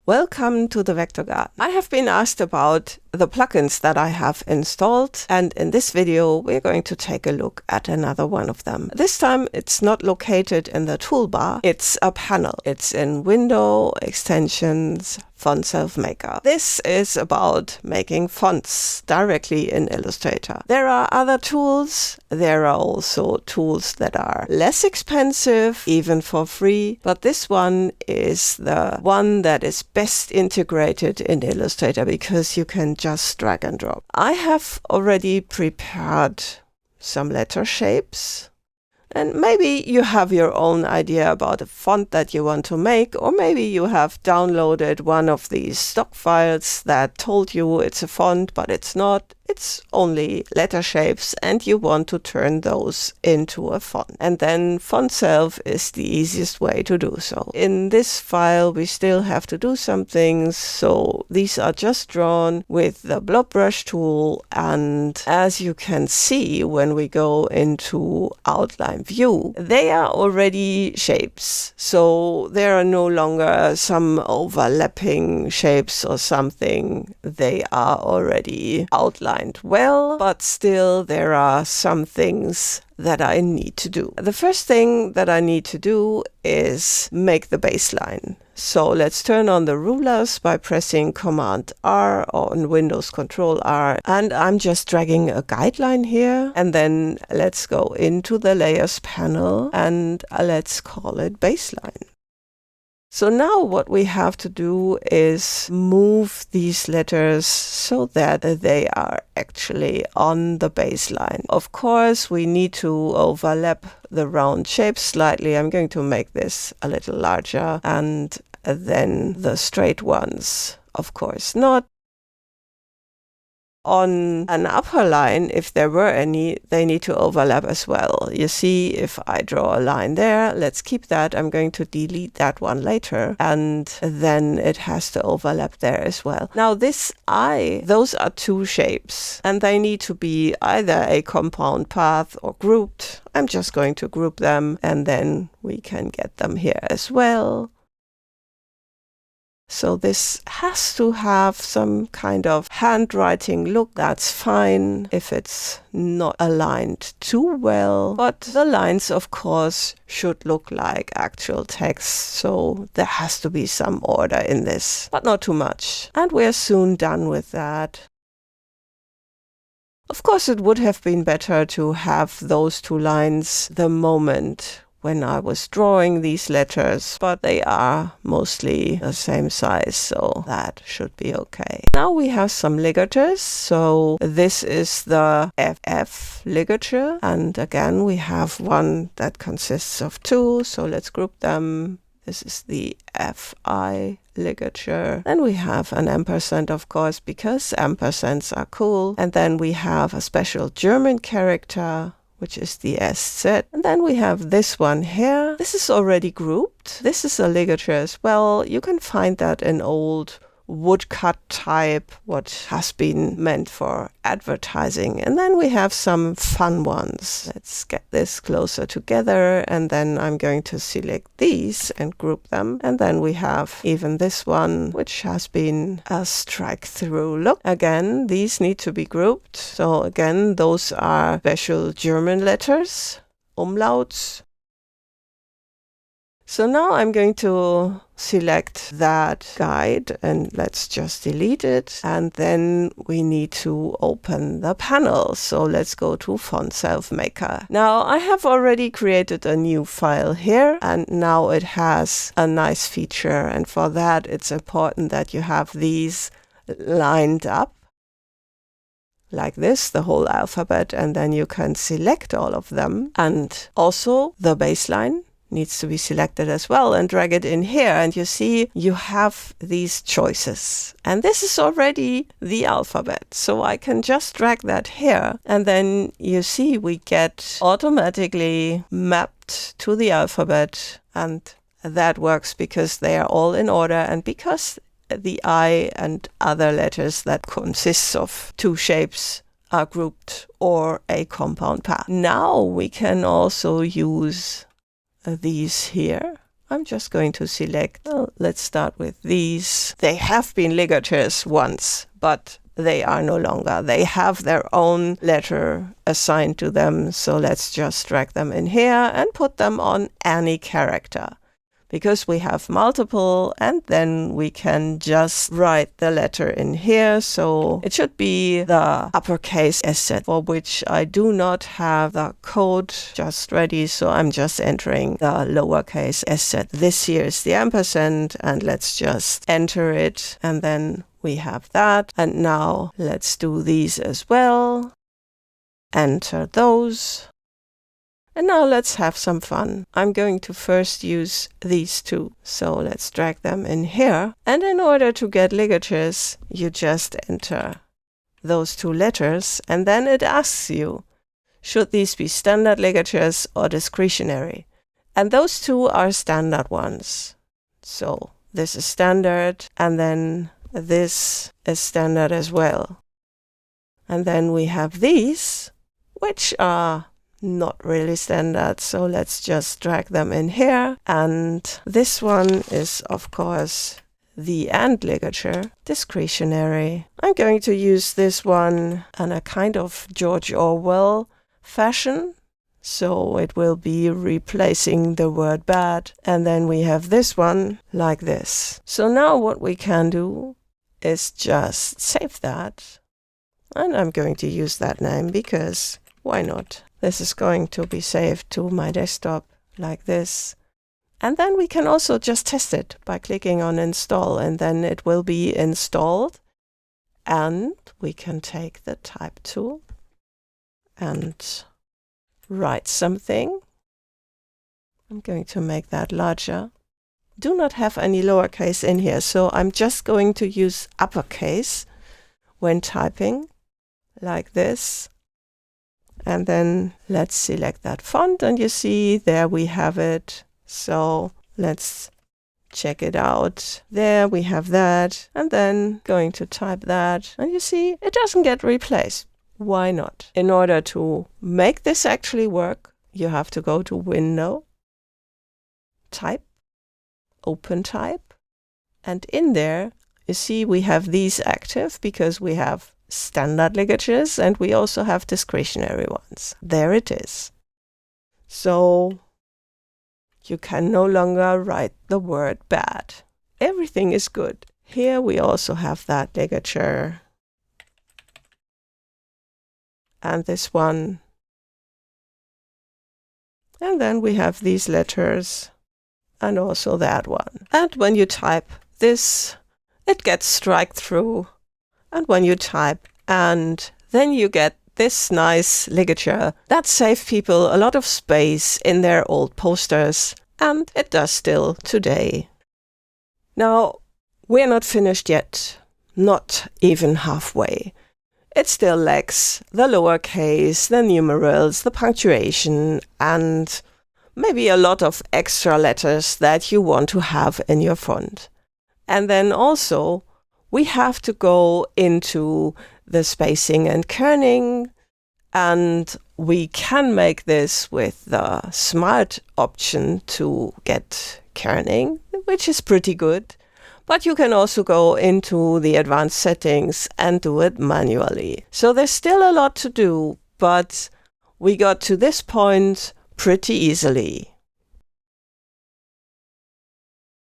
Welcome to the Vector Garden. I have been asked about the plugins that I have installed, and in this video we're going to take a look at another one of them. This time it's not located in the toolbar, it's a panel. It's in Window, Extensions, FontSelf Maker. This is about making fonts directly in Illustrator. There are other tools. There are also tools that are less expensive, even for free, but this one is the one that is best integrated in Illustrator because you can just drag and drop. I have already prepared some letter shapes. And maybe you have your own idea about a font that you want to make, or maybe you have downloaded one of these stock files that told you it's a font, but it's not. It's only letter shapes, and you want to turn those into a font. And then FontSelf is the easiest way to do so. In this file, we still have to do some things, so these are just drawn with the blob brush tool, and as you can see when we go into outline view, they are already shapes. So there are no longer some overlapping shapes or something. They are already outlined well, but still there are some things that I need to do. The first thing that I need to do is make the baseline. So let's turn on the rulers by pressing Command R or on Windows Control R, and I'm just dragging a guideline here, and then let's go into the layers panel and let's call it baseline. So now what we have to do is move these letters so that they are actually on the baseline. Of course, we need to overlap the round shapes slightly. I'm going to make this a little larger, and then the straight ones, of course, not. On an upper line, if there were any, they need to overlap as well. You see, if I draw a line there, let's keep that. I'm going to delete that one later, and then it has to overlap there as well. Now this eye, those are two shapes, and they need to be either a compound path or grouped. I'm just going to group them, and then we can get them here as well. So this has to have some kind of handwriting look. That's fine if it's not aligned too well. But the lines, of course, should look like actual text. So there has to be some order in this, but not too much. And we're soon done with that. Of course, it would have been better to have those two lines the moment when I was drawing these letters, but they are mostly the same size, so that should be okay. Now we have some ligatures. So this is the FF ligature, and again we have one that consists of two, so let's group them. This is the FI ligature. Then we have an ampersand, of course, because ampersands are cool. And then we have a special German character, which is the SZ. And then we have this one here. This is already grouped. This is a ligature as well. You can find that in old woodcut type, what has been meant for advertising. And then we have some fun ones. Let's get this closer together, and then I'm going to select these and group them. And then we have even this one, which has been a strike through look. Again, these need to be grouped. So again, those are special German letters, umlauts. So now I'm going to select that guide, and let's just delete it. And then we need to open the panel. So let's go to FontSelf Maker. Now I have already created a new file here, and now it has a nice feature. And for that, it's important that you have these lined up like this, the whole alphabet, and then you can select all of them. And also the baseline needs to be selected as well, and drag it in here, and you see you have these choices, and this is already the alphabet, so I can just drag that here, and then you see we get automatically mapped to the alphabet, and that works because they are all in order, and because the I and other letters that consists of two shapes are grouped or a compound path. Now we can also use these here I'm just going to select, well, let's start with these. They have been ligatures once, but they are no longer. They have their own letter assigned to them. So let's just drag them in here and put them on any character, because we have multiple, and then we can just write the letter in here. So it should be the uppercase SZ, for which I do not have the code just ready. So I'm just entering the lowercase SZ. This here is the ampersand, and let's just enter it. And then we have that. And now let's do these as well. Enter those. And now let's have some fun. I'm going to first use these two. So let's drag them in here. And in order to get ligatures, you just enter those two letters. And then it asks you, should these be standard ligatures or discretionary? And those two are standard ones. So this is standard. And then this is standard as well. And then we have these, which are not really standard, so let's just drag them in here. And this one is, of course, the AND ligature, discretionary. I'm going to use this one in a kind of George Orwell fashion, so it will be replacing the word bad. And then we have this one like this. So now what we can do is just save that, and I'm going to use that name because why not? This is going to be saved to my desktop like this. And then we can also just test it by clicking on install, and then it will be installed. And we can take the type tool and write something. I'm going to make that larger. Do not have any lowercase in here, so I'm just going to use uppercase when typing like this. And then let's select that font, and you see there we have it. So let's check it out. There we have that, and then going to type that, and you see it doesn't get replaced. Why not? In order to make this actually work, you have to go to Window, Type, OpenType, and in there you see we have these active because we have standard ligatures and we also have discretionary ones. There it is. So you can no longer write the word bad. Everything is good. Here we also have that ligature. And this one. And then we have these letters and also that one. And when you type this, it gets strike through. And when you type and then you get this nice ligature that saved people a lot of space in their old posters, and it does still today. Now, we're not finished yet, not even halfway. It still lacks the lowercase, the numerals, the punctuation, and maybe a lot of extra letters that you want to have in your font. And then also, we have to go into the spacing and kerning, and we can make this with the smart option to get kerning, which is pretty good. But you can also go into the advanced settings and do it manually. So there's still a lot to do, but we got to this point pretty easily.